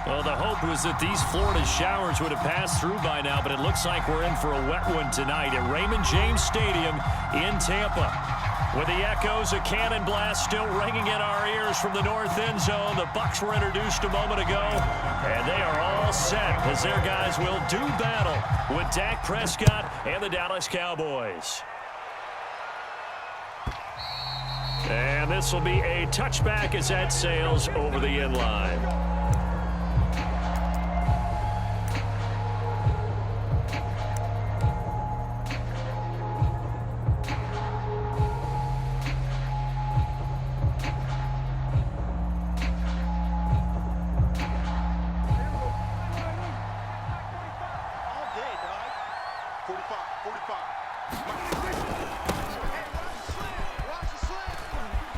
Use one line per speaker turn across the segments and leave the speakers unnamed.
Well, the hope was that these Florida showers would have passed through by now, but it looks like we're in for a wet one tonight at Raymond James Stadium in Tampa. With the echoes of cannon blast still ringing in our ears from the north end zone, the Bucs were introduced a moment ago, and they are all set as their guys will do battle with Dak Prescott and the Dallas Cowboys. And this will be a touchback as that sails over the end line.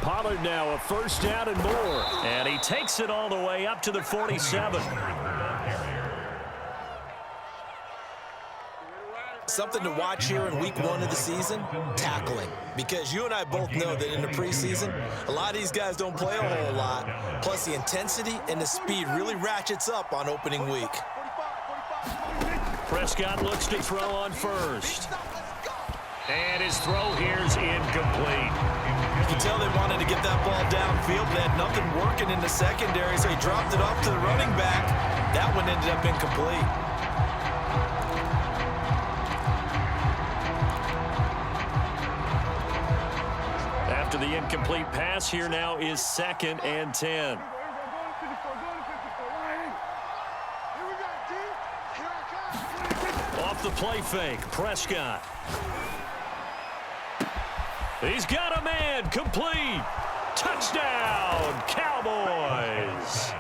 Pollard now a first down and more. And he takes it all the way up to the 47.
Something to watch here in week 1 of the season, tackling. Because you and I both know that in the preseason, a lot of these guys don't play a whole lot. Plus, the intensity and the speed really ratchets up on opening week.
Prescott looks to throw on first. And his throw here is incomplete.
You can tell they wanted to get that ball downfield. They had nothing working in the secondary, so he dropped it off to the running back. That one ended up incomplete.
After the incomplete pass, here now is 2nd and 10. Off the play fake, Prescott. He's got a man, complete. Touchdown, Cowboys.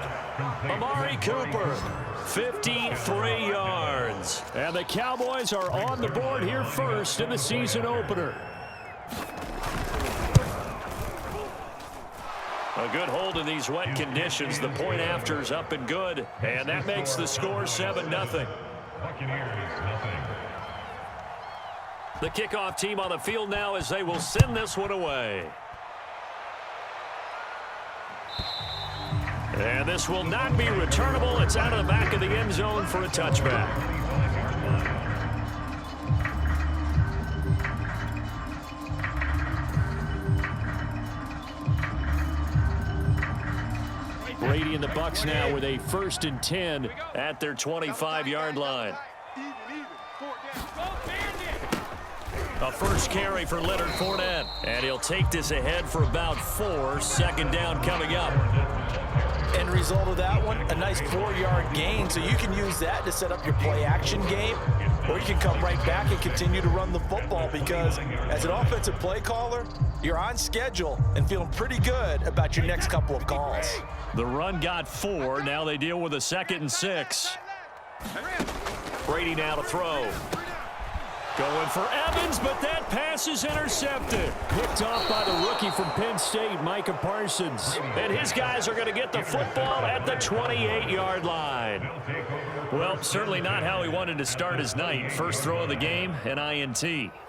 Amari Cooper, 53 yards. And the Cowboys are on the board here first in the season opener. A good hold in these wet conditions. The point after is up and good. And that makes the score 7-0. The kickoff team on the field now as they will send this one away. And this will not be returnable. It's out of the back of the end zone for a touchback. Brady and the Bucs now with a 1st and 10 at their 25-yard line. A first carry for Leonard Fournette. And he'll take this ahead for about 4. 2nd down coming up.
End result of that one, a nice 4-yard gain. So you can use that to set up your play-action game. Or you can come right back and continue to run the football because as an offensive play caller, you're on schedule and feeling pretty good about your next couple of calls.
The run got 4. Now they deal with a 2nd and 6. Brady now to throw. Going for Evans, but that pass is intercepted. Picked off by the rookie from Penn State, Micah Parsons. And his guys are going to get the football at the 28-yard line. Well, certainly not how he wanted to start his night. First throw of the game, an INT.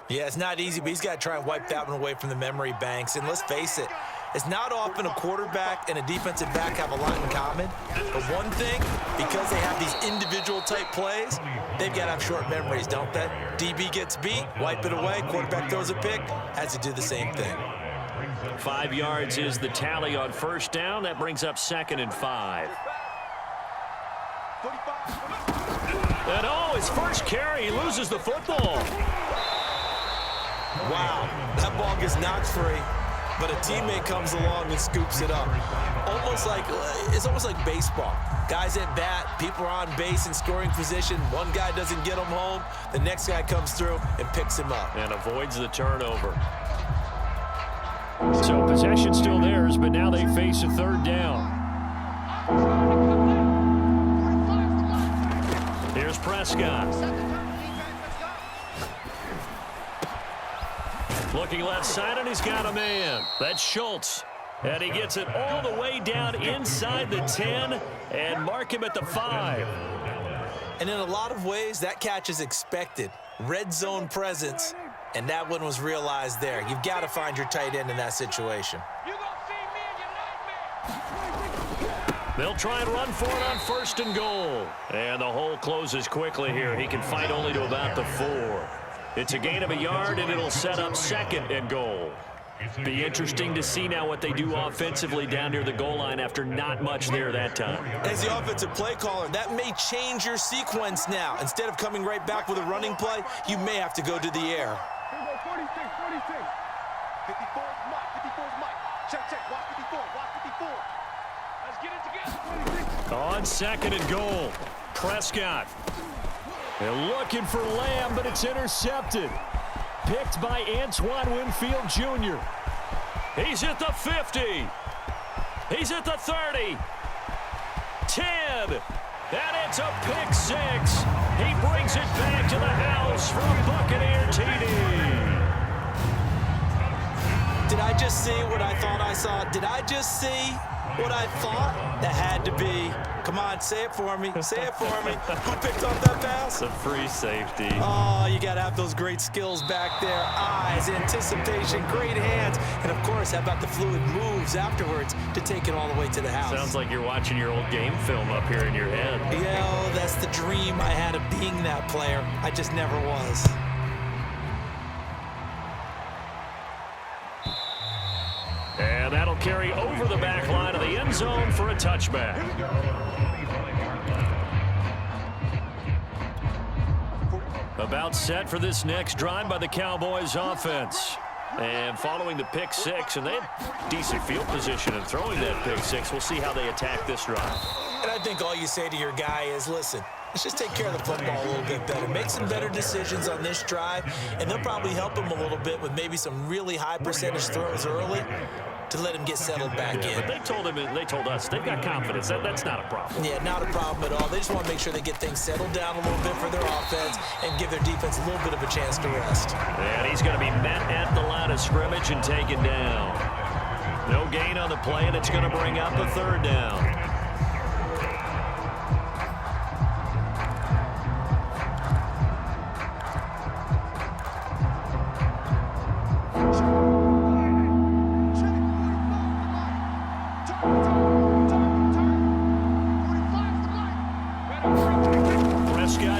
Yeah, it's not easy, but he's got to try and wipe that one away from the memory banks. And let's face it, it's not often a quarterback and a defensive back have a lot in common. But one thing, because they have these individual type plays, they've got to have short memories, don't they? DB gets beat, wipe it away, quarterback throws a pick, has to do the same thing.
5 yards is the tally on first down. That brings up 2nd and 5. And his first carry, he loses the football.
Wow, that ball gets knocked free. But a teammate comes along and scoops it up. It's almost like baseball. Guys at bat, people are on base in scoring position. One guy doesn't get him home. The next guy comes through and picks him up.
And avoids the turnover. So possession still theirs, but now they face a 3rd down. Here's Prescott. Looking left side, and he's got a man. That's Schultz. And he gets it all the way down inside the 10 and mark him at the 5.
And in a lot of ways, that catch is expected. Red zone presence, and that one was realized there. You've got to find your tight end in that situation.
They'll try and run for it on 1st and goal. And the hole closes quickly here. He can fight only to about the 4. It's a gain of a yard, and it'll set up 2nd and goal. Be interesting to see now what they do offensively down near the goal line after not much there that time.
As the offensive play caller, that may change your sequence now. Instead of coming right back with a running play, you may have to go to the air.
46, 54 is Mike, 54 is Mike. Check, watch 54, watch 54. Let's get it together.
On 2nd and goal, Prescott. They're looking for Lamb, but it's intercepted. Picked by Antoine Winfield Jr. He's at the 50. He's at the 30. 10. And it's a pick 6. He brings it back to the house for a Buccaneer TD.
Did I just see what I thought I saw? Did I just see what I thought? That had to be. Come on, say it for me. Say it for me. Who picked up that pass?
It's a free safety.
Oh, you got to have those great skills back there. Eyes, anticipation, great hands. And, of course, how about the fluid moves afterwards to take it all the way to the house?
Sounds like you're watching your old game film up here in your head.
Yeah, oh, that's the dream I had of being that player. I just never was.
And that'll carry over the back line of the end zone for a touchback. About set for this next drive by the Cowboys offense. And following the pick 6, and they had decent field position in throwing that pick 6. We'll see how they attack this drive.
And I think all you say to your guy is, listen, let's just take care of the football a little bit better. Make some better decisions on this drive, and they'll probably help him a little bit with maybe some really high percentage throws early to let him get settled back in.
But they told us they've got confidence. That's not a problem.
Yeah, not a problem at all. They just want to make sure they get things settled down a little bit for their offense and give their defense a little bit of a chance to rest.
And he's going to be met at the line of scrimmage and taken down. No gain on the play, and it's going to bring up a 3rd down.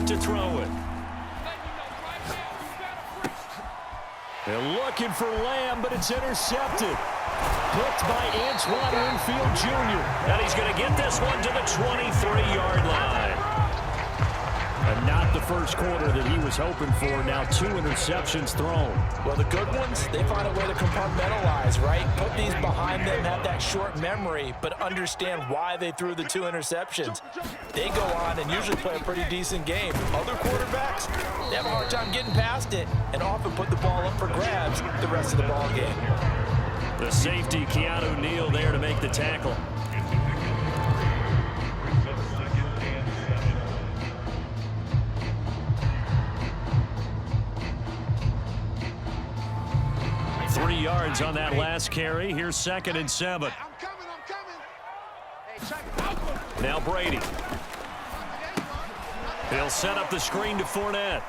To throw it. They're looking for Lamb, but it's intercepted. Picked by Antoine Winfield Jr. And he's going to get this one to the 23-yard line. And not the first quarter that he was hoping for. Now 2 interceptions thrown.
Well, the good ones, they find a way to compartmentalize, right? Put these behind them, have that short memory, but understand why they threw the 2 interceptions. They go on and usually play a pretty decent game. Other quarterbacks, they have a hard time getting past it and often put the ball up for grabs the rest of the ball game.
The safety, Keanu Neal, there to make the tackle. Yards on that last carry. Here's 2nd and 7.
I'm coming. Hey, check.
Now Brady. He'll set up the screen to Fournette.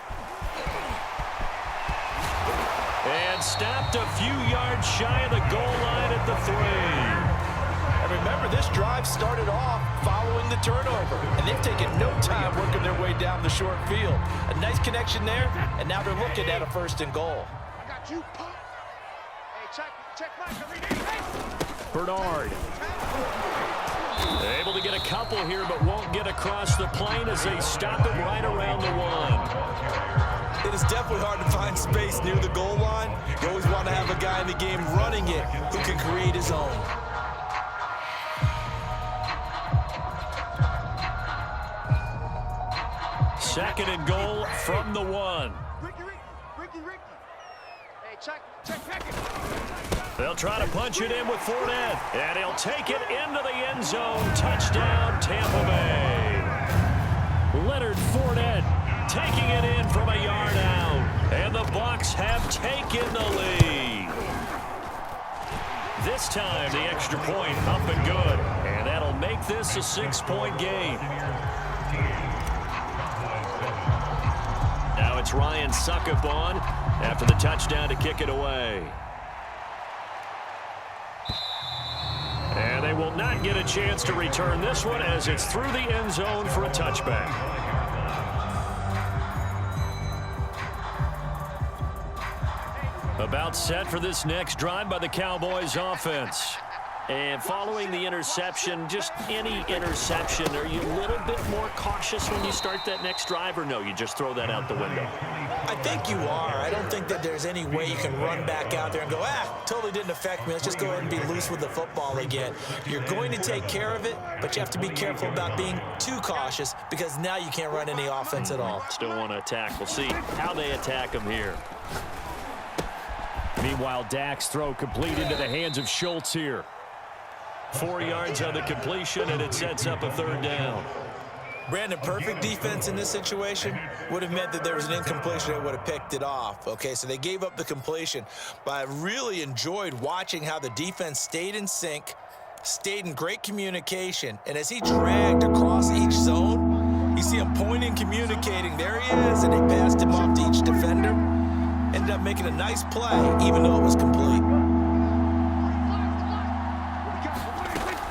And stopped a few yards shy of the goal line at the 3.
And remember, this drive started off following the turnover, and they've taken no time working their way down the short field. A nice connection there, and now they're looking at a 1st and goal.
I got you, pump. Check
Bernard. Able to get a couple here, but won't get across the plane as they stop him right around the 1.
It is definitely hard to find space near the goal line. You always want to have a guy in the game running it who can create his own.
Second and goal from the 1.
Ricky. Hey, check Hackett.
They'll try to punch it in with Fournette, and he'll take it into the end zone. Touchdown, Tampa Bay. Leonard Fournette taking it in from a yard out, and the Bucs have taken the lead. This time, the extra point up and good, and that'll make this a 6-point game. Now it's Ryan Suckup on after the touchdown to kick it away. And they will not get a chance to return this one as it's through the end zone for a touchback. About set for this next drive by the Cowboys offense. And following the interception, just any interception, are you a little bit more cautious when you start that next drive, or no, you just throw that out the window?
I think you are. I don't think that there's any way you can run back out there and go, totally didn't affect me. Let's just go ahead and be loose with the football again. You're going to take care of it, but you have to be careful about being too cautious because now you can't run any offense at all.
Still want to attack. We'll see how they attack him here. Meanwhile, Dak's throw complete into the hands of Schultz here. 4 yards on the completion, and it sets up a third down.
Brandon, perfect defense in this situation would have meant that there was an incompletion that would have picked it off. Okay, so they gave up the completion, but I really enjoyed watching how the defense stayed in sync, stayed in great communication, and as he dragged across each zone, you see him pointing, communicating. There he is, and they passed him off to each defender. Ended up making a nice play, even though it was complete.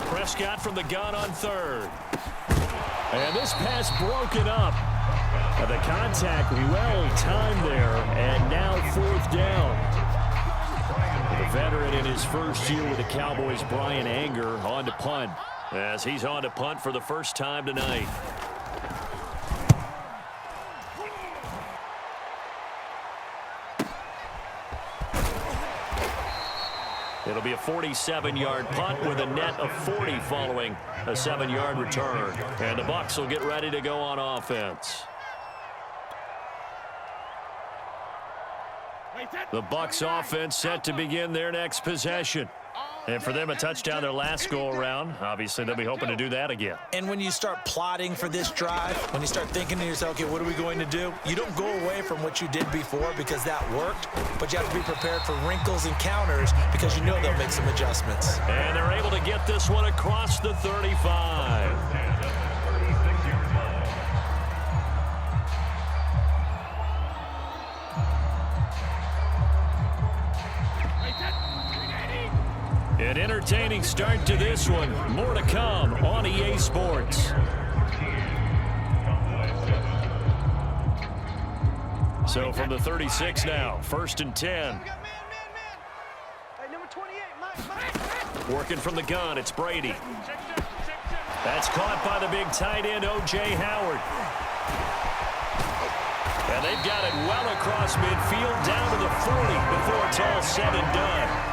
Prescott from the gun on third. And this pass broken up. The contact well timed there, and now fourth down. The veteran in his first year with the Cowboys, Brian Anger, on to punt, as he's on to punt for the first time tonight. It'll be a 47-yard punt with a net of 40 following a 7-yard return. And the Bucs will get ready to go on offense. The Bucs offense set to begin their next possession. And for them, a touchdown their last go-around. Obviously, they'll be hoping to do that again.
And when you start plotting for this drive, when you start thinking to yourself, okay, what are we going to do? You don't go away from what you did before because that worked, but you have to be prepared for wrinkles and counters because you know they'll make some adjustments.
And they're able to get this one across the 35. An entertaining start to this one. More to come on EA Sports. So from the 36 now, 1st and 10. Working from the gun, it's Brady. That's caught by the big tight end, O.J. Howard. And they've got it well across midfield, down to the 40 before it's all said and done.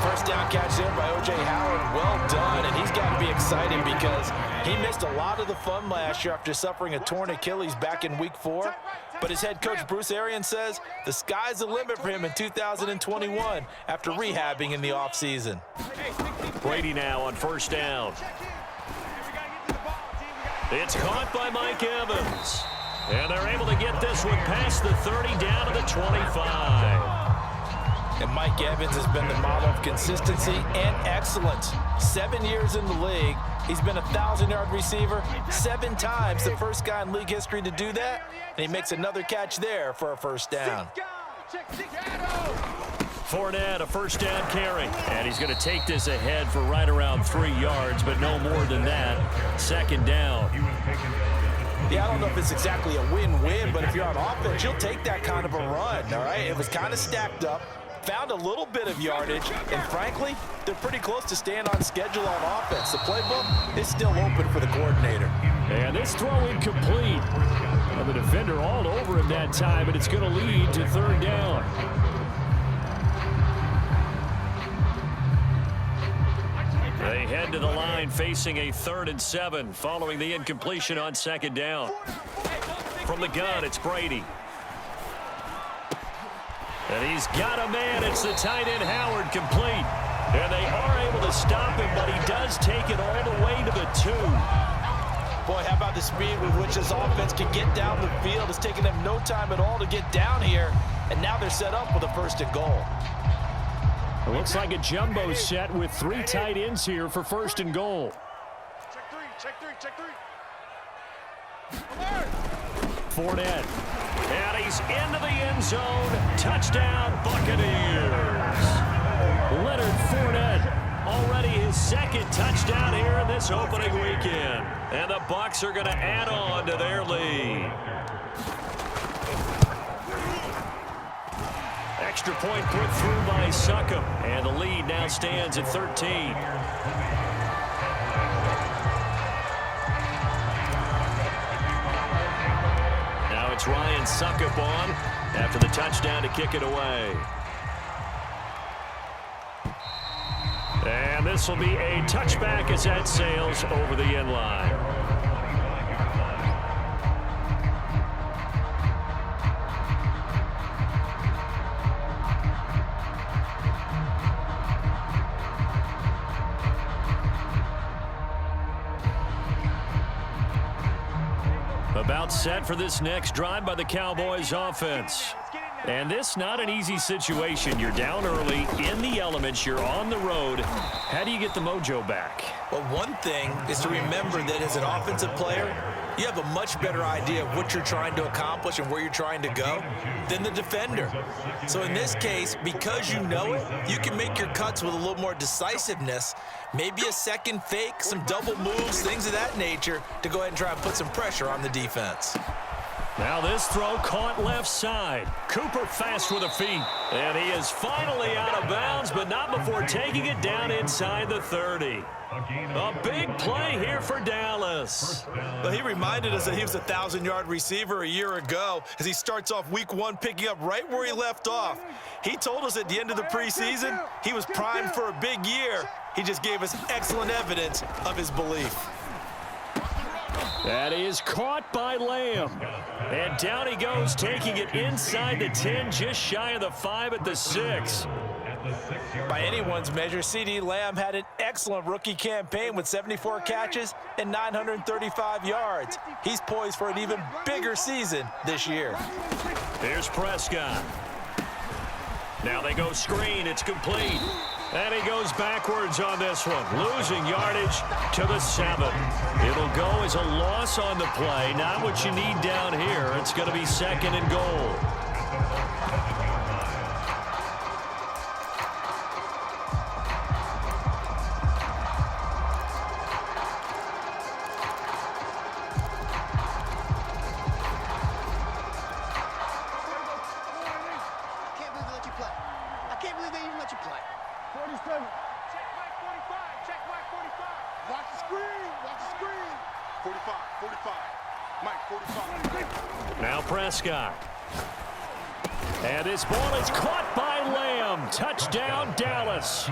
First down catch there by O.J. Howard. Well done, and he's got to be excited because he missed a lot of the fun last year after suffering a torn Achilles back in Week 4. But his head coach, Bruce Arians, says the sky's the limit for him in 2021 after rehabbing in the offseason.
Brady now on first down. It's caught by Mike Evans. And they're able to get this one past the 30 down to the 25.
And Mike Evans has been the model of consistency and excellence. 7 years in the league. He's been a 1,000-yard receiver 7 times, the first guy in league history to do that. And he makes another catch there for a first down.
Fournette, a first down carry. And he's going to take this ahead for right around 3 yards, but no more than that. Second down.
Yeah, I don't know if it's exactly a win-win, but if you're on offense, you'll take that kind of a run, all right? It was kind of stacked up. Found a little bit of yardage, and frankly, they're pretty close to staying on schedule on offense. The playbook is still open for the coordinator.
And this throw incomplete. And the defender all over him that time, and it's going to lead to third down. They head to the line facing a 3rd and 7 following the incompletion on second down. From the gun, it's Brady. And he's got a man. It's the tight end Howard, complete. And they are able to stop him, but he does take it all the way to the 2.
Boy, how about the speed with which this offense can get down the field? It's taken them no time at all to get down here. And now they're set up with a 1st and goal.
It looks like a jumbo set with 3 tight ends here for 1st and goal.
Check three.
Fournette. And he's into the end zone. Touchdown, Buccaneers. Leonard Fournette Already his second touchdown here in this opening weekend. And the Bucs are going to add on to their lead. Extra point put through by Succop. And the lead now stands at 13. Now it's Ryan Succop on after the touchdown to kick it away. And this will be a touchback as that sails over the end line. About set for this next drive by the Cowboys offense. And this not an easy situation. You're down early, in the elements, you're on the road. How do you get the mojo back?
Well, one thing is to remember that as an offensive player, you have a much better idea of what you're trying to accomplish and where you're trying to go than the defender. So in this case, because you know it, you can make your cuts with a little more decisiveness, maybe a second fake, some double moves, things of that nature, to go ahead and try and put some pressure on the defense.
Now this throw caught left side. Cooper fast with the feet. And he is finally out of bounds, but not before taking it down inside the 30. A big play here for Dallas.
Well, he reminded us that he was a 1,000-yard receiver a year ago as he starts off week 1 picking up right where he left off. He told us at the end of the preseason he was primed for a big year. He just gave us excellent evidence of his belief.
That is caught by Lamb. And down he goes, taking it inside the 10, just shy of the 5 at the 6.
By anyone's measure, CeeDee Lamb had an excellent rookie campaign with 74 catches and 935 yards. He's poised for an even bigger season this year.
Here's Prescott. Now they go screen. It's complete. And he goes backwards on this one, losing yardage to the 7. It'll go as a loss on the play, not what you need down here. It's going to be 2nd and goal. Now Prescott. And this ball is caught by Lamb. Touchdown, Dallas.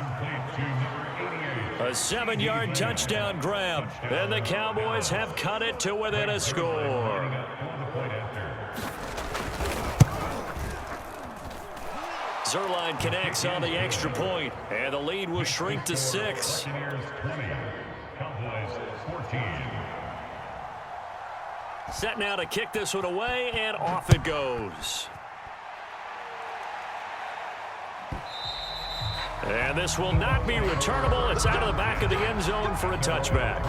A 7-yard touchdown grab. And the Cowboys have cut it to within a score. Zerline connects on the extra point, and the lead will shrink to 6. Set now to kick this one away, and off it goes. And this will not be returnable. It's out of the back of the end zone for a touchback.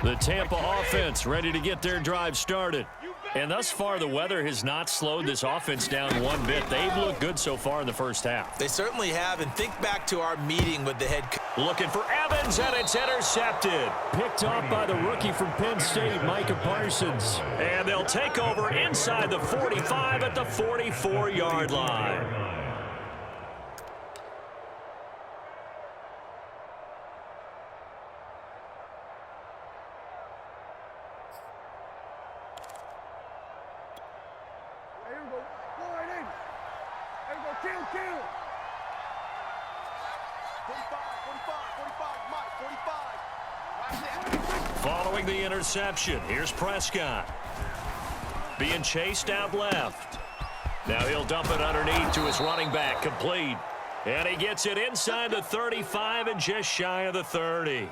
The Tampa offense ready to get their drive started. And thus far, the weather has not slowed this offense down one bit. They've looked good so far in the first half.
They certainly have, and think back to our meeting with the head coach.
Looking for Evans, and it's intercepted. Picked off by the rookie from Penn State, Micah Parsons. And they'll take over inside the 45 at the 44-yard line. Following the interception, here's Prescott. Being chased out left. Now he'll dump it underneath to his running back, complete. And he gets it inside the 35 and just shy of the 30.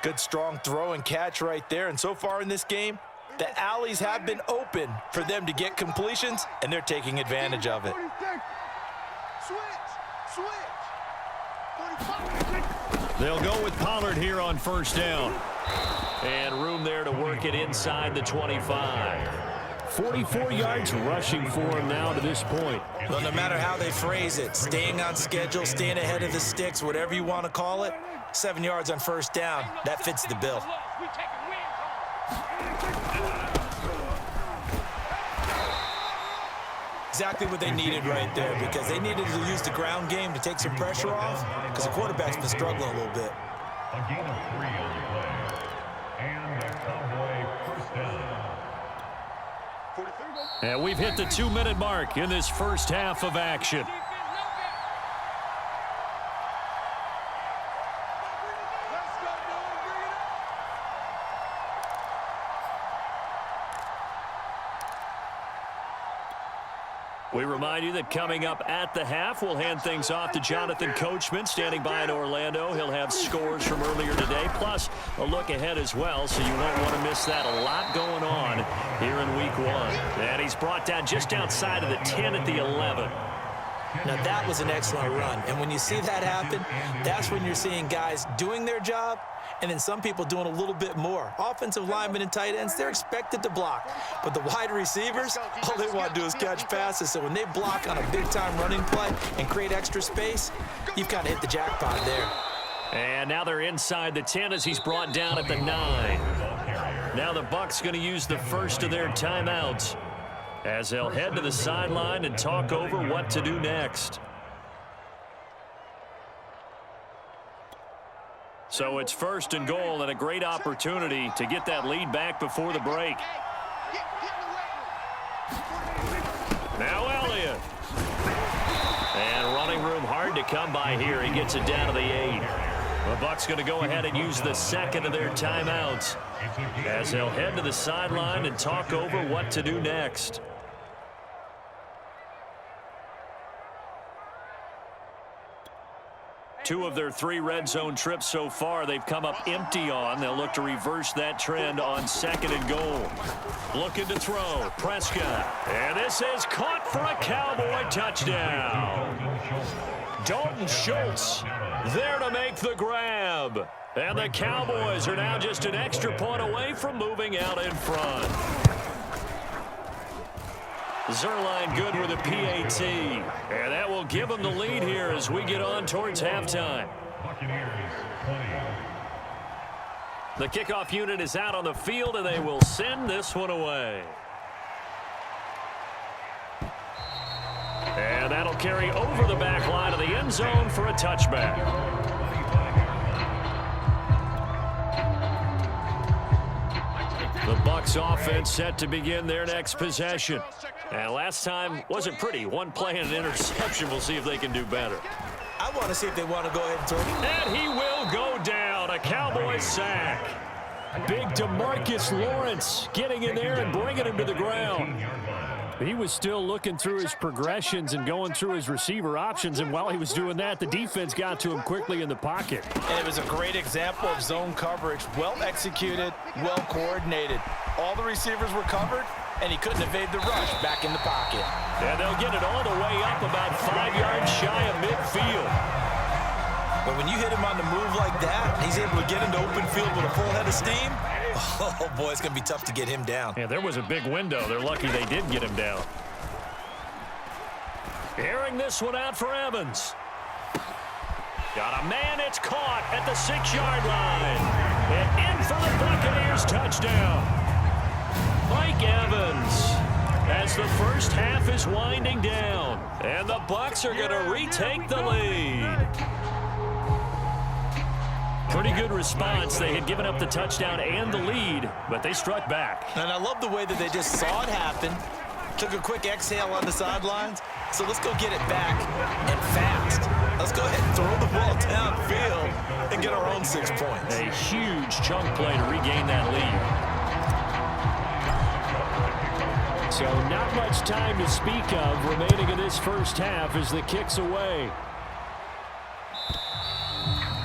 Good strong throw and catch right there. And so far in this game, the alleys have been open for them to get completions, and they're taking advantage of it.
Switch. 45.
They'll go with Pollard here on first down. And room there to work it inside the 25. 44 yards rushing for him now to this point.
Well, no matter how they phrase it, staying on schedule, staying ahead of the sticks, whatever you want to call it, 7 yards on first down, that fits the bill. Exactly what they needed right there, because they needed to use the ground game to take some pressure off, because the quarterback's been struggling a little bit.
A gain of 3 on the play. And a Cowboy first down.
And we've hit the 2-minute mark in this first half of action. We remind you that coming up at the half, we'll hand things off to Jonathan Coachman, standing by in Orlando. He'll have scores from earlier today, plus a look ahead as well, so you won't want to miss that. A lot going on here in Week 1. And he's brought down just outside of the 10 at the 11.
Now, that was an excellent run. And when you see that happen, that's when you're seeing guys doing their job and then some people doing a little bit more. Offensive linemen and tight ends, they're expected to block. But the wide receivers, all they want to do is catch passes. So when they block on a big-time running play and create extra space, you've kind of hit the jackpot there.
And now they're inside the 10 as he's brought down at the 9. Now the Bucs going to use the first of their timeouts as they'll head to the sideline and talk over what to do next. So it's first and goal and a great opportunity to get that lead back before the break. Now Elliott. And running room hard to come by here. He gets it down to the 8. The Bucs going to go ahead and use the second of their timeouts as they'll head to the sideline and talk over what to do next. Two of their 3 red zone trips so far, they've come up empty on. They'll look to reverse that trend on second and goal. Looking to throw, Prescott. And this is caught for a Cowboy touchdown. Dalton Schultz there to make the grab. And the Cowboys are now just an extra point away from moving out in front. Zerline good with a PAT. And that will give them the lead here as we get on towards halftime. The kickoff unit is out on the field, and they will send this one away. And that'll carry over the back line of the end zone for a touchback. The Bucs offense set to begin their next possession. And last time wasn't pretty. One play and an interception. We'll see if they can do better.
I want to see if they want to go ahead and throw it.
And he will go down. A Cowboys sack. Big DeMarcus Lawrence getting in there and bringing him to the ground. He was still looking through his progressions and going through his receiver options, and while he was doing that, the defense got to him quickly in the pocket.
And it was a great example of zone coverage. Well executed, well coordinated. All the receivers were covered, and he couldn't evade the rush back in the pocket.
And they'll get it all the way up about 5 yards shy of midfield.
But when you hit him on the move like that, he's able to get into open field with a full head of steam. Oh, boy, it's going to be tough to get him down.
Yeah, there was a big window. They're lucky they did get him down. Airing this one out for Evans. Got a man. It's caught at the 6-yard line. And in for the Buccaneers touchdown. Mike Evans as the first half is winding down. And the Bucs are going to retake the lead. Pretty good response. They had given up the touchdown and the lead, but they struck back.
And I love the way that they just saw it happen, took a quick exhale on the sidelines. So let's go get it back and fast. Let's go ahead and throw the ball downfield and get our own 6 points.
A huge chunk play to regain that lead. So not much time to speak of remaining in this first half as the kick's away.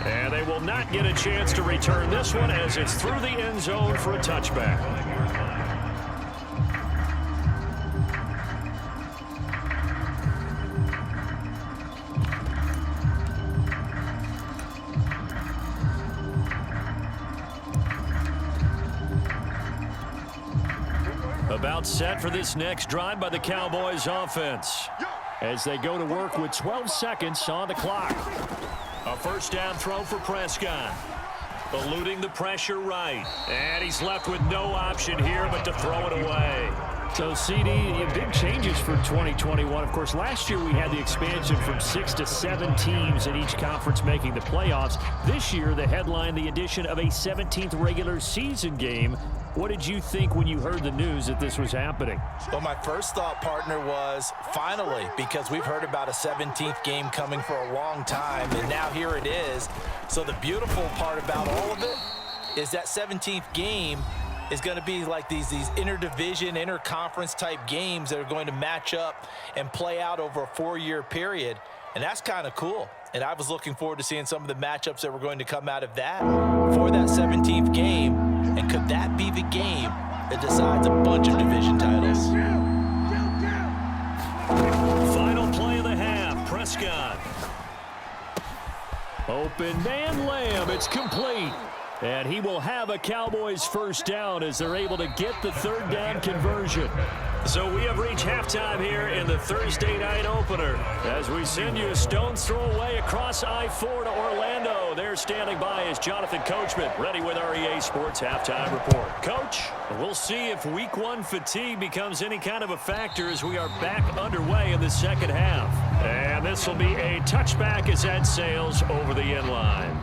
And they will not get a chance to return this one as it's through the end zone for a touchback. About set for this next drive by the Cowboys offense, as they go to work with 12 seconds on the clock. A first down throw for Prescott. Eluding the pressure right. And he's left with no option here but to throw it away.
So, CD, big changes for 2021. Of course, last year we had the expansion from 6 to 7 teams in each conference making the playoffs. This year, the headline, the addition of a 17th regular season game. What did you think when you heard the news that this was happening?
Well, my first thought, partner, was finally, because we've heard about a 17th game coming for a long time, and now here it is. So the beautiful part about all of it is that 17th game is going to be like these interdivision, interconference type games that are going to match up and play out over a 4-year period. And that's kind of cool. And I was looking forward to seeing some of the matchups that were going to come out of that for that 17th game. And could that be the game that decides a bunch of division titles?
Final play of the half. Prescott. Open man Lamb. It's complete. And he will have a Cowboys first down as they're able to get the third down conversion. So we have reached halftime here in the Thursday night opener as we send you a stone's throw away across I-4 to Orlando. There standing by is Jonathan Coachman, ready with our EA Sports Halftime Report. Coach, we'll see if Week 1 fatigue becomes any kind of a factor as we are back underway in the second half. And this will be a touchback as that sails over the end line.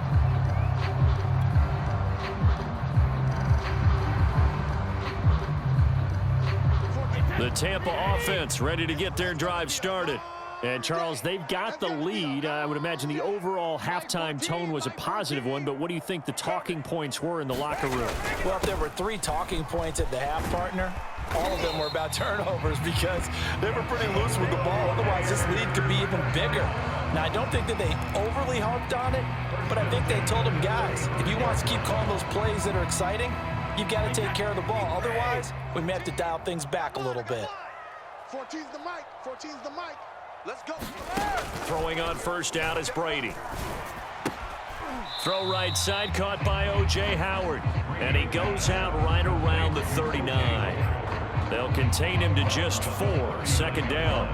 The Tampa offense ready to get their drive started. And, Charles, they've got the lead. I would imagine the overall halftime tone was a positive one, but what do you think the talking points were in the locker room?
Well, if there were 3 talking points at the half, partner, all of them were about turnovers because they were pretty loose with the ball. Otherwise, this lead could be even bigger. Now, I don't think that they overly harped on it, but I think they told them, guys, if you want us to keep calling those plays that are exciting, you've got to take care of the ball. Otherwise, we may have to dial things back a little bit.
14's the mic. 14's the mic. Let's go.
Throwing on first down is Brady. Throw right side, caught by O.J. Howard. And he goes out right around the 39. They'll contain him to just 4. Second down.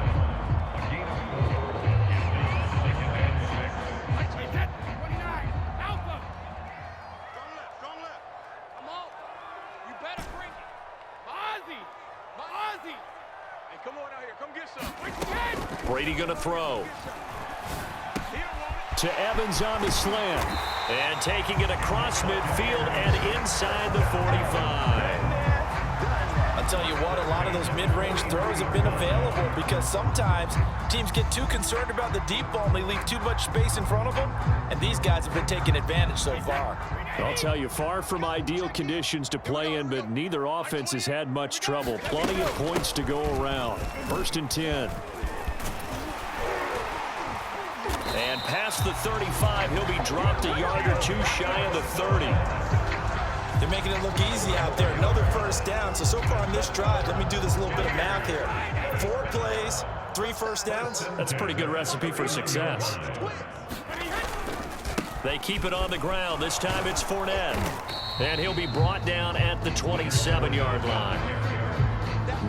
Brady going to throw. To Evans on the slant. And taking it across midfield and inside the 45.
I'll tell you what, a lot of those mid-range throws have been available because sometimes teams get too concerned about the deep ball and they leave too much space in front of them, and these guys have been taking advantage so far.
I'll tell you, far from ideal conditions to play in, but neither offense has had much trouble. Plenty of points to go around. 1st and 10. And past the 35, he'll be dropped a yard or 2 shy of the 30.
They're making it look easy out there. Another first down. So far on this drive, let me do this little bit of math here. 4 plays, 3 first downs.
That's a pretty good recipe for success. They keep it on the ground. This time it's Fournette. And he'll be brought down at the 27-yard line.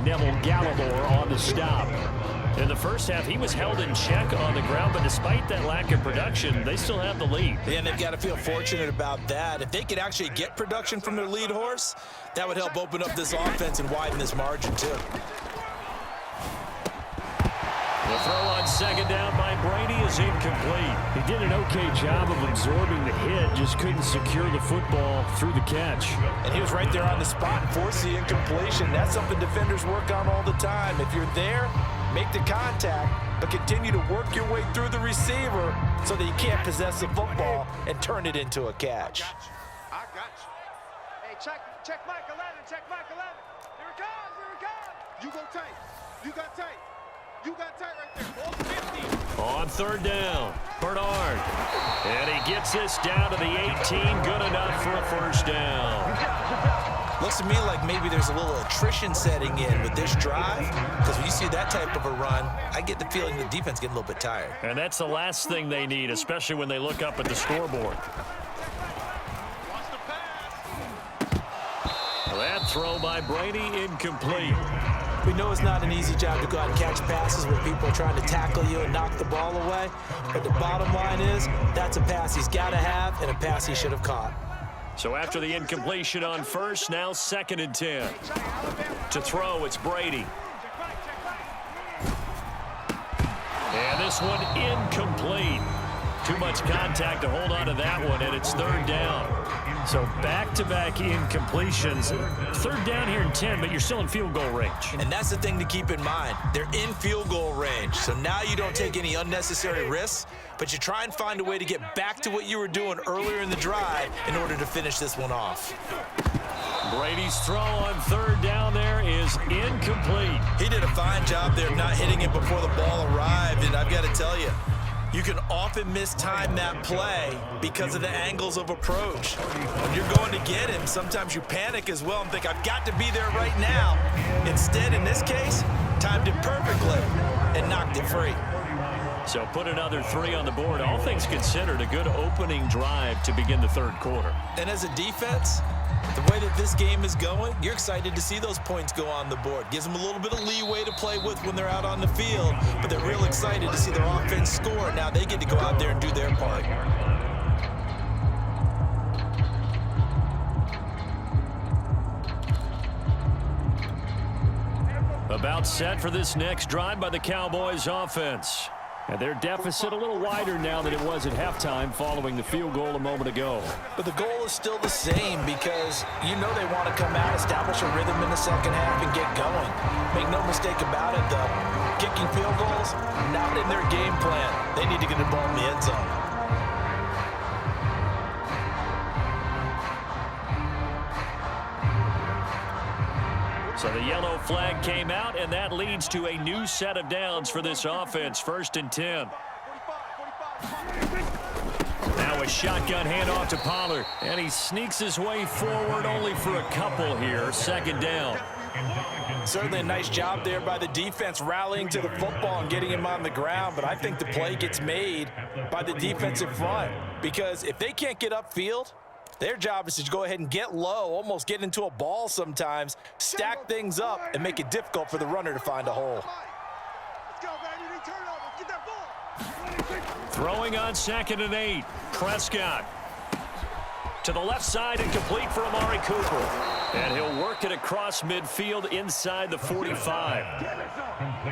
Neville Gallimore on the stop. In the first half, he was held in check on the ground, but despite that lack of production, they still have the lead.
And they've got to feel fortunate about that. If they could actually get production from their lead horse, that would help open up this offense and widen this margin, too.
The throw on second down by Brady is incomplete.
He did an okay job of absorbing the hit, just couldn't secure the football through the catch.
And he was right there on the spot and forced the incompletion. That's something defenders work on all the time. If you're there, make the contact, but continue to work your way through the receiver so that you can't possess the football and turn it into a catch.
I got you. Hey, check Mike 11. Check Mike 11. Here it comes. Here it comes. You go tight. You got tight. You got tight right there. All 50.
On third down, Bernard. And he gets this down to the 18. Good enough for a first down.
Looks to me like maybe there's a little attrition setting in with this drive, because when you see that type of a run, I get the feeling the defense getting a little bit tired.
And that's the last thing they need, especially when they look up at the scoreboard.
Watch the pass.
That throw by Brady, incomplete.
We know it's not an easy job to go out and catch passes where people are trying to tackle you and knock the ball away. But the bottom line is, that's a pass he's got to have and a pass he should have caught.
So after the incompletion on first, now 2nd and 10. To throw, it's Brady. And this one incomplete. Too much contact to hold on to that one, and it's 3rd down.
So back-to-back incompletions. 3rd down here in 10, but you're still in field goal range.
And that's the thing to keep in mind. They're in field goal range. So now you don't take any unnecessary risks, but you try and find a way to get back to what you were doing earlier in the drive in order to finish this one off.
Brady's throw on 3rd down there is incomplete.
He did a fine job there of not hitting it before the ball arrived, and I've got to tell you, you can often mistime that play because of the angles of approach. When you're going to get him, sometimes you panic as well and think, I've got to be there right now. Instead, in this case, timed it perfectly and knocked it free.
So put another 3 on the board. All things considered, a good opening drive to begin the 3rd quarter.
And as a defense, the way that this game is going, you're excited to see those points go on the board. Gives them a little bit of leeway to play with when they're out on the field, but they're real excited to see their offense score. Now they get to go out there and do their part.
About set for this next drive by the Cowboys offense. And their deficit a little wider now than it was at halftime following the field goal a moment ago.
But the goal is still the same because you know they want to come out, establish a rhythm in the second half, and get going. Make no mistake about it, though. Kicking field goals, not in their game plan. They need to get the ball in the end zone.
So the yellow flag came out, and that leads to a new set of downs for this offense. 1st and 10. Now a shotgun handoff to Pollard, and he sneaks his way forward only for a couple here. 2nd down.
Certainly a nice job there by the defense rallying to the football and getting him on the ground, but I think the play gets made by the defensive front because if they can't get upfield, their job is to go ahead and get low, almost get into a ball sometimes, stack things up, and make it difficult for the runner to find a hole.
Let's go, baby. Turn over. Get that ball.
Throwing on 2nd and 8. Prescott. To the left side and complete for Amari Cooper. And he'll work it across midfield inside the 45.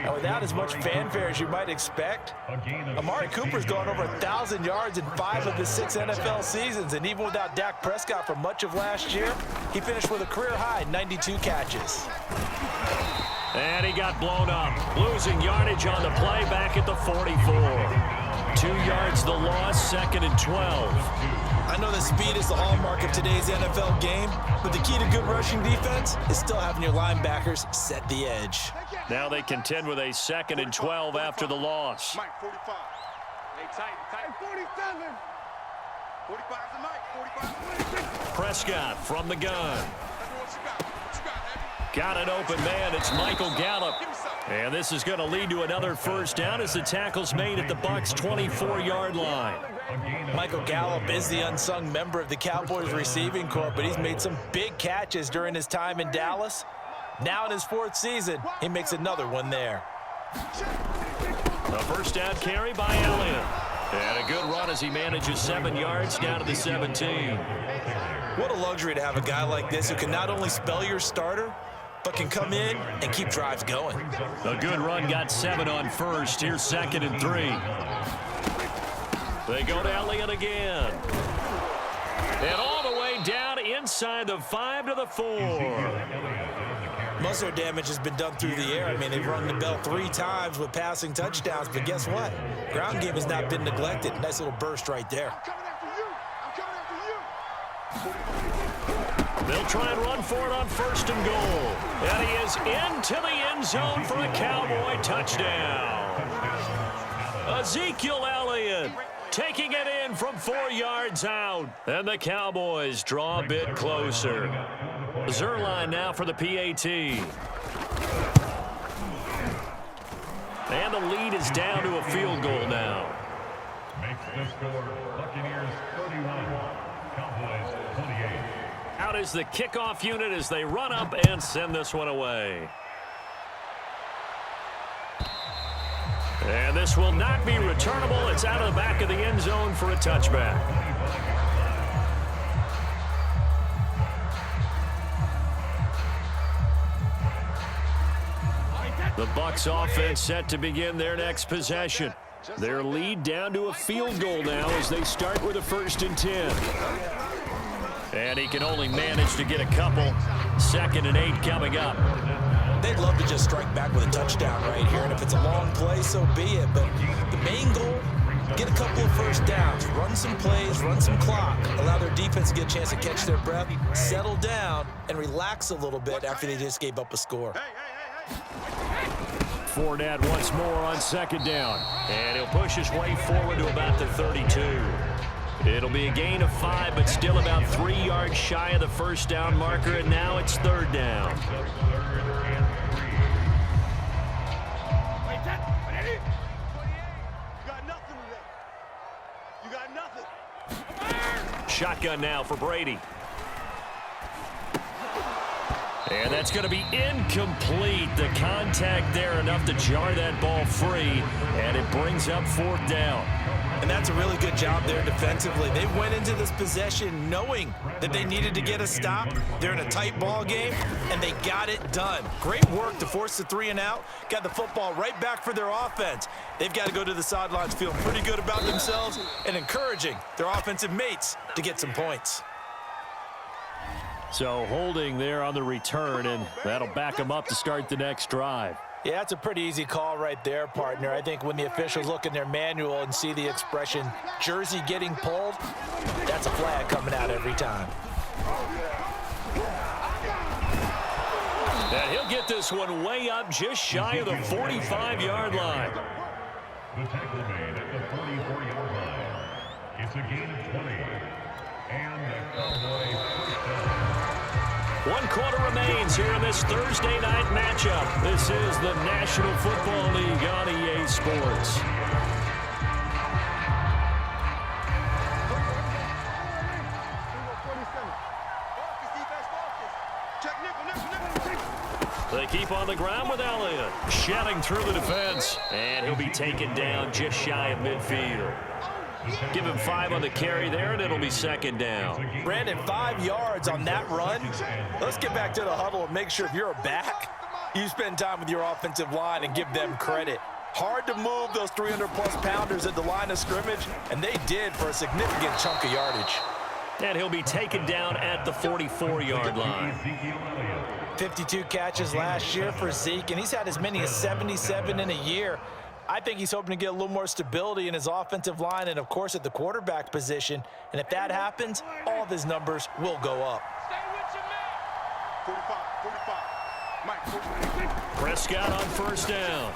Now, without as much fanfare as you might expect, Amari Cooper's gone over 1,000 yards in 5 of his 6 NFL seasons. And even without Dak Prescott for much of last year, he finished with a career-high 92 catches.
And he got blown up. Losing yardage on the play back at the 44. 2 yards the loss, 2nd and 12.
I know that speed is the hallmark of today's NFL game, but the key to good rushing defense is still having your linebackers set the edge.
Now they contend with a 2nd and 12 after the loss.
Mike, 45. Hey, tight. 47. 45 is the Mike. 45.
Prescott from the gun.
What you got, Heavy?
Got an open man. It's Michael Gallup. And this is going to lead to another 1st down as the tackle's made at the Bucs' 24-yard line.
Michael Gallup is the unsung member of the Cowboys receiving corps, but he's made some big catches during his time in Dallas. Now in his 4th season, he makes another one there.
A 1st down carry by Elliott. And a good run as he manages 7 yards down to the 17.
What a luxury to have a guy like this who can not only spell your starter, but can come in and keep drives going.
A good run got 7 on 1st. Here's 2nd and 3. They go to Elliott again. And all the way down inside the 5 to the 4.
Most of their damage has been done through the air. I mean, they've rung the bell 3 times with passing touchdowns, but guess what? Ground game has not been neglected. Nice little burst right there.
They'll try and run for it on 1st and goal. And he is into the end zone for a Cowboy touchdown. Ezekiel Elliott taking it in from 4 yards out. And the Cowboys draw a bit closer. Zerline now for the PAT. And the lead is down to a field goal now.
Makes the score Buccaneers 31, Cowboys 28.
Out is the kickoff unit as they run up and send this one away. And this will not be returnable. It's out of the back of the end zone for a touchback. The Bucs offense set to begin their next possession. Their lead down to a field goal now as they start with a 1st and 10. And he can only manage to get a couple. 2nd and 8 coming up.
They'd love to just strike back with a touchdown right here, and if it's a long play, so be it. But the main goal, get a couple of first downs, run some plays, run some clock, allow their defense to get a chance to catch their breath, settle down, and relax a little bit after they just gave up a score.
Fournette once more on 2nd down. And he'll push his way forward to about the 32. It'll be a gain of 5, but still about 3 yards shy of the 1st down marker, and now it's 3rd down. Shotgun now for Brady. And that's going to be incomplete. The contact there enough to jar that ball free, and it brings up 4th down.
And that's a really good job there defensively. They went into this possession knowing that they needed to get a stop. They're in a tight ball game, and they got it done. Great work to force the 3 and out. Got the football right back for their offense. They've got to go to the sidelines feeling pretty good about themselves and encouraging their offensive mates to get some points.
So holding there on the return, and that'll back them up to start the next drive.
Yeah, that's a pretty easy call right there, partner. I think when the officials look in their manual and see the expression jersey getting pulled, that's a flag coming out every time.
And he'll get this one way up just shy of the 45-yard line.
The tackle made at the 44-yard line. It's a gain of 20. And the Cowboys first down.
1 quarter remains here in this Thursday night matchup. This is the National Football League on EA Sports. They keep on the ground with Elliott, shouting through the defense, and he'll be taken down just shy of midfield. Give him 5 on the carry there, and it'll be 2nd down.
Brandon, 5 yards on that run. Let's get back to the huddle and make sure if you're a back, you spend time with your offensive line and give them credit. Hard to move those 300-plus pounders at the line of scrimmage, and they did for a significant chunk of yardage.
And he'll be taken down at the 44-yard line.
52 catches last year for Zeke, and he's had as many as 77 in a year. I think he's hoping to get a little more stability in his offensive line and, of course, at the quarterback position. And if that happens, all of his numbers will go up.
Prescott on 1st down.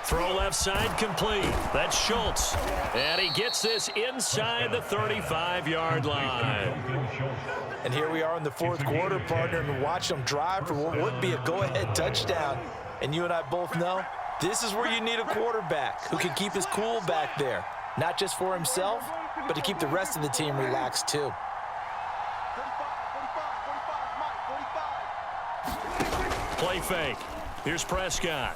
Throw left side complete. That's Schultz. And he gets this inside the 35-yard line.
And here we are in the 4th quarter, partner, and watch them drive for what would be a go-ahead touchdown. And you and I both know this is where you need a quarterback who can keep his cool back there, not just for himself, but to keep the rest of the team relaxed too.
Play fake. Here's Prescott.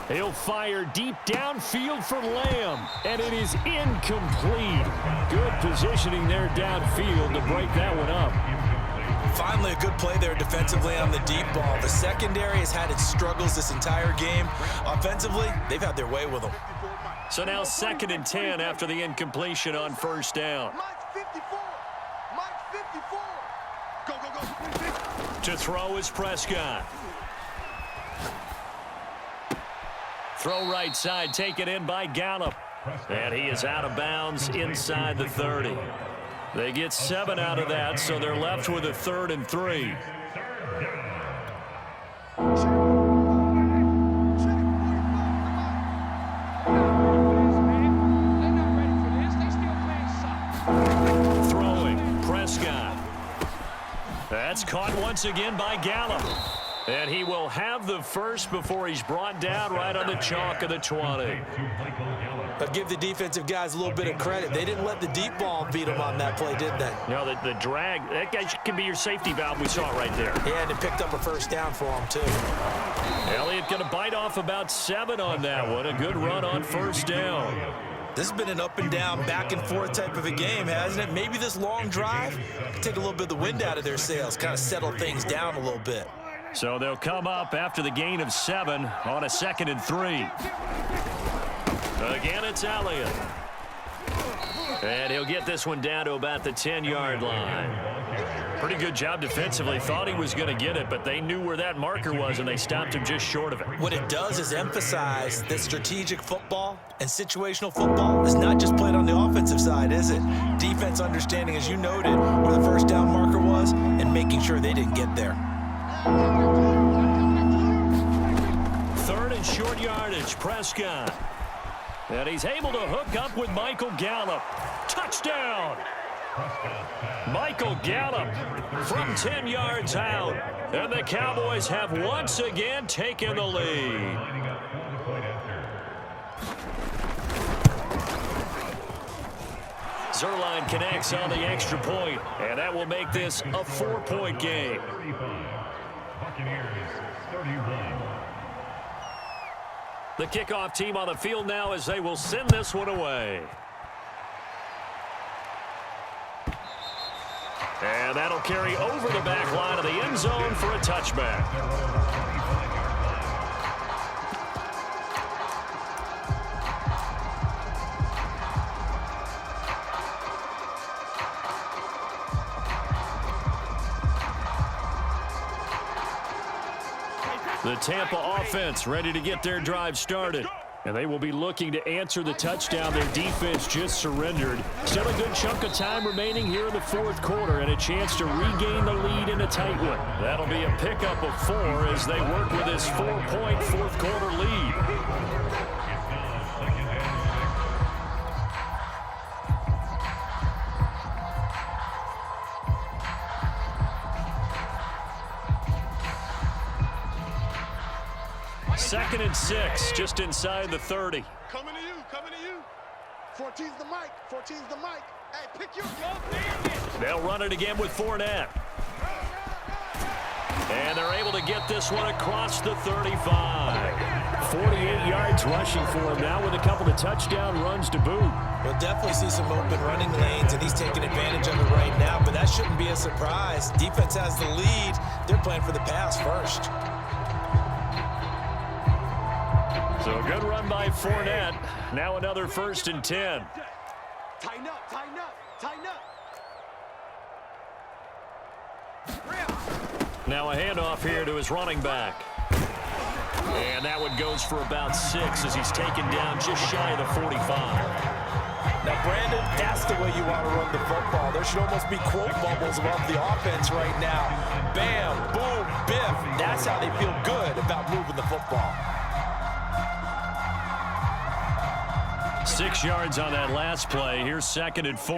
He'll fire deep downfield for Lamb, and it is incomplete. Good positioning there downfield to break that one up.
Finally, a good play there defensively on the deep ball. The secondary has had its struggles this entire game. Offensively, they've had their way with them.
So now 2nd and 10 after the incompletion on 1st down. To throw is Prescott. Throw right side, taken in by Gallup. And he is out of bounds inside the 30. They get 7 out of that, so they're left with a 3rd and 3. Throwing, Prescott. That's caught once again by Gallup. And he will have the first before he's brought down right on the chalk of the 20.
But give the defensive guys a little bit of credit. They didn't let the deep ball beat them on that play, did they?
No, the drag, that guy can be your safety valve. We saw it right there.
Yeah, and it picked up a first down for him, too.
Elliott going to bite off about 7 on that one. A good run on first down.
This has been an up-and-down, back-and-forth type of a game, hasn't it? Maybe this long drive take a little bit of the wind out of their sails, kind of settle things down a little bit.
So they'll come up after the gain of 7 on a 2nd and 3. Again, it's Elliott. And he'll get this one down to about the 10-yard line. Pretty good job defensively. Thought he was going to get it, but they knew where that marker was, and they stopped him just short of it.
What it does is emphasize that strategic football and situational football is not just played on the offensive side, is it? Defense understanding, as you noted, where the first down marker was and making sure they didn't get there.
3rd and short yardage, Prescott. And he's able to hook up with Michael Gallup. Touchdown! Michael Gallup from 10 yards out. And the Cowboys have once again taken the lead. Zerline connects on the extra point, and that will make this a 4-point game.
Buccaneers 31.
The kickoff team on the field now as they will send this one away. And that'll carry over the back line of the end zone for a touchback. The Tampa offense ready to get their drive started. And they will be looking to answer the touchdown their defense just surrendered. Still a good chunk of time remaining here in the 4th quarter and a chance to regain the lead in a tight one. That'll be a pickup of 4 as they work with this 4-point 4th quarter lead. Second and 6, just inside the 30.
Coming to you, coming to you. 14's the mic, 14's the mic. Hey, pick your
They'll run it again with Fournette. And they're able to get this one across the 35.
48 yards rushing for him now with a couple of touchdown runs to boot.
We'll definitely see some open running lanes, and he's taking advantage of it right now, but that shouldn't be a surprise. Defense has the lead. They're playing for the pass first.
So a good run by Fournette. Now another 1st and 10.
Tighten up, tighten up, tighten up.
Now a handoff here to his running back. And that one goes for about 6 as he's taken down just shy of the 45.
Now, Brandon, that's the way you want to run the football. There should almost be quote bubbles above the offense right now. Bam, boom, biff. That's how they feel good about moving the football.
6 yards on that last play. Here's 2nd and 4.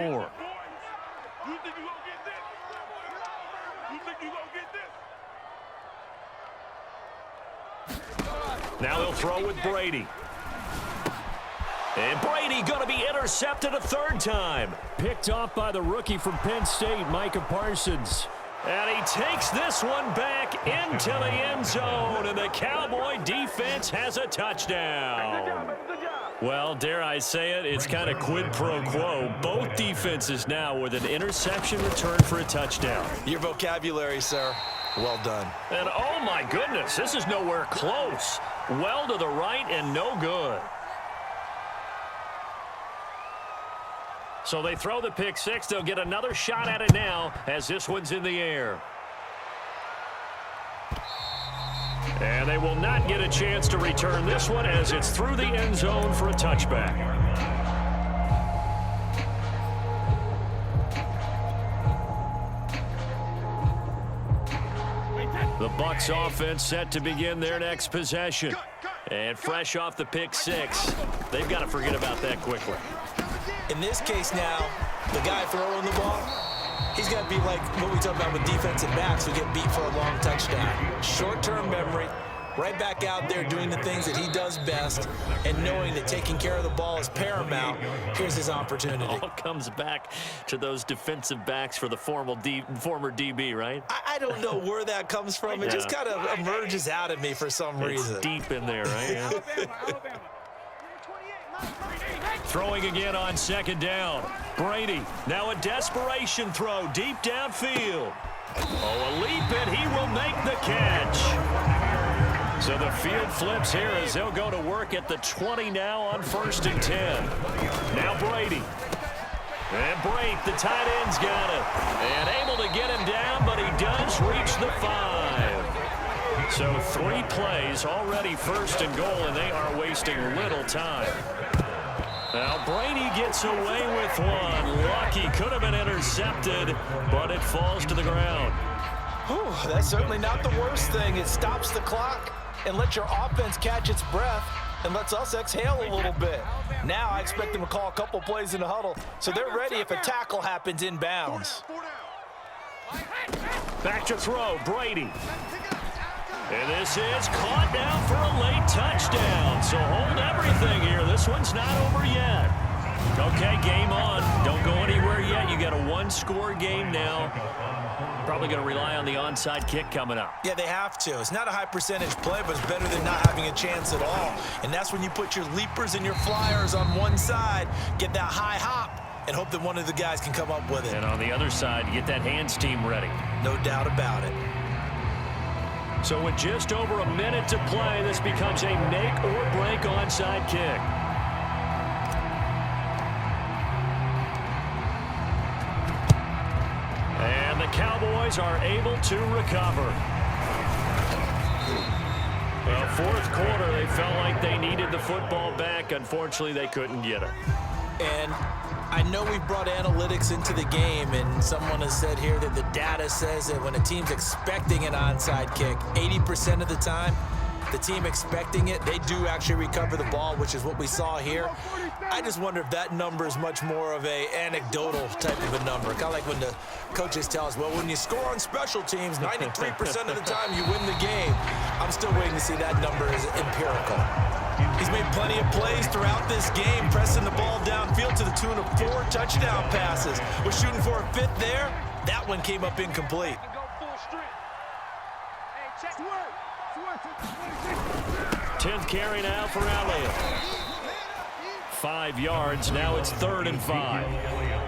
You think you gonna get this? You think you gonna get this?
Now they'll throw with Brady. And Brady going to be intercepted a 3rd time.
Picked off by the rookie from Penn State, Micah Parsons.
And he takes this one back into the end zone. And the Cowboy defense has a touchdown. Well, dare I say it, it's kind of quid pro quo. Both defenses now with an interception return for a touchdown.
Your vocabulary, sir. Well done.
And oh my goodness, this is nowhere close. Well to the right and no good. So they throw the pick 6. They'll get another shot at it now as this one's in the air. And they will not get a chance to return this one as it's through the end zone for a touchback. The Bucs offense set to begin their next possession. And fresh off the pick 6, they've got to forget about that quickly.
In this case now, the guy throwing the ball, he's got to be like what we talk about with defensive backs who get beat for a long touchdown. Short-term memory, right back out there doing the things that he does best and knowing that taking care of the ball is paramount. Here's his opportunity.
All comes back to those defensive backs for the former DB, right?
I don't know where that comes from. It just kind of emerges out of me for some reason.
Deep in there, right? Yeah.
Alabama.
Throwing again on second down. Brady, now a desperation throw deep downfield. Oh, a leap, and he will make the catch. So the field flips here as they'll go to work at the 20 now on 1st and 10. Now Brady. And Brate, the tight end's got it. And able to get him down, but he does reach the 5. So 3 plays already 1st and goal, and they are wasting little time. Now Brady gets away with one. Lucky, could have been intercepted, but it falls to the ground.
Whew, that's certainly not the worst thing. It stops the clock and lets your offense catch its breath and lets us exhale a little bit. Now I expect them to call a couple plays in the huddle, so they're ready if a tackle happens inbounds.
Back to throw, Brady. And this is caught down for a late touchdown. So hold everything here. This one's not over yet. Okay, game on. Don't go anywhere yet. You got a 1-score game now. Probably going to rely on the onside kick coming up.
Yeah, they have to. It's not a high percentage play, but it's better than not having a chance at all. And that's when you put your leapers and your flyers on one side, get that high hop, and hope that one of the guys can come up with it.
And on the other side, you get that hands team ready.
No doubt about it.
So with just over a minute to play, this becomes a make or break onside kick. And the Cowboys are able to recover. Well, 4th quarter, they felt like they needed the football back. Unfortunately, they couldn't get it.
And I know we brought analytics into the game, and someone has said here that the data says that when a team's expecting an onside kick, 80% of the time, the team expecting it, they do actually recover the ball, which is what we saw here. I just wonder if that number is much more of a anecdotal type of a number. Kind of like when the coaches tell us, well, when you score on special teams, 93% of the time you win the game. I'm still waiting to see that number as empirical. He's made plenty of plays throughout this game, pressing the ball downfield to the tune of 4 touchdown passes. We're shooting for a 5th there. That one came up incomplete.
10th carry now for Elliott. 5 yards. Now it's 3rd and 5.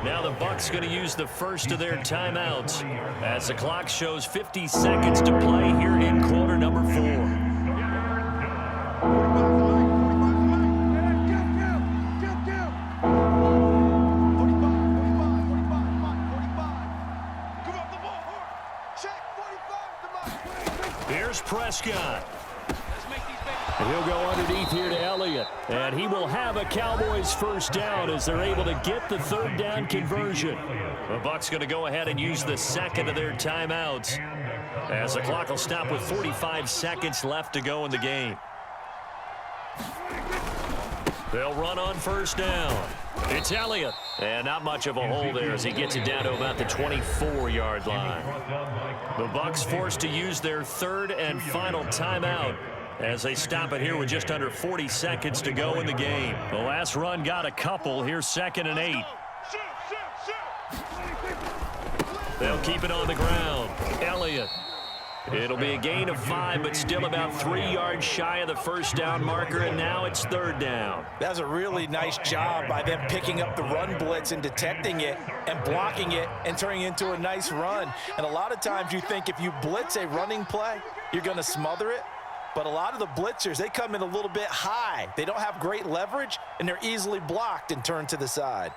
Now the Bucs going to use the first of their timeouts as the clock shows 50 seconds to play here in quarter number 4. Here's Prescott. He'll go underneath here to Elliott. And he will have a Cowboys first down as they're able to get the 3rd down conversion. The Bucs going to go ahead and use the 2nd of their timeouts as the clock will stop with 45 seconds left to go in the game. They'll run on 1st down. It's Elliott. And not much of a hole there as he gets it down to about the 24-yard line. The Bucs forced to use their 3rd and final timeout as they stop it here with just under 40 seconds to go in the game. The last run got a couple. Here's 2nd and 8. They'll keep it on the ground. Elliott. It'll be a gain of 5, but still about 3 yards shy of the first down marker, and now it's 3rd down.
That's a really nice job by them picking up the run blitz and detecting it and blocking it and turning it into a nice run. And a lot of times you think if you blitz a running play, you're going to smother it. But a lot of the blitzers, they come in a little bit high. They don't have great leverage, and they're easily blocked and turned to the side.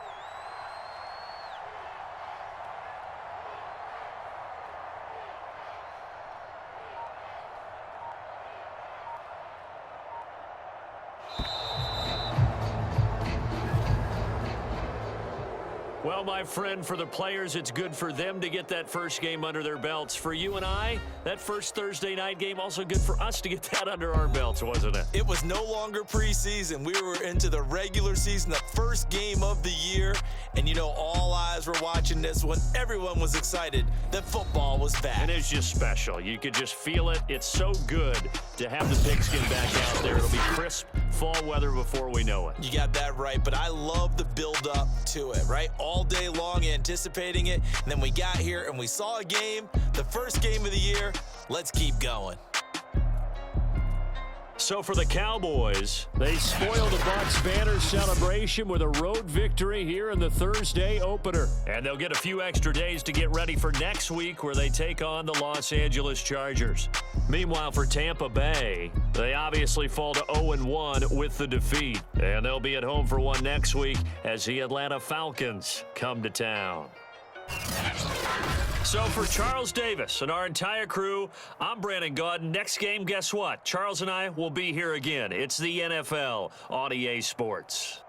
Well, my friend, for the players, it's good for them to get that first game under their belts. For you and I, that first Thursday night game, also good for us to get that under our belts, wasn't it?
It was no longer preseason. We were into the regular season, the first game of the year. And, you know, all eyes were watching this when everyone was excited that football was back.
And it's just special. You could just feel it. It's so good to have the pigskin back out there. It'll be crisp fall weather before we know it.
You got that right, but I love the build-up to it, right? All day long anticipating it, and then we got here and we saw a game, the first game of the year. Let's keep going.
So for the Cowboys,
They spoiled the Bucs banner celebration with a road victory here in the Thursday opener.
and they'll get a few extra days to get ready for next week where they take on the Los Angeles Chargers. Meanwhile, for Tampa Bay, they obviously fall to 0-1 with the defeat, and they'll be at home for one next week as the Atlanta Falcons come to town. So for Charles Davis and our entire crew, I'm Brandon Gaudin. Next game, guess what? Charles and I will be here again. It's the NFL on EA Sports.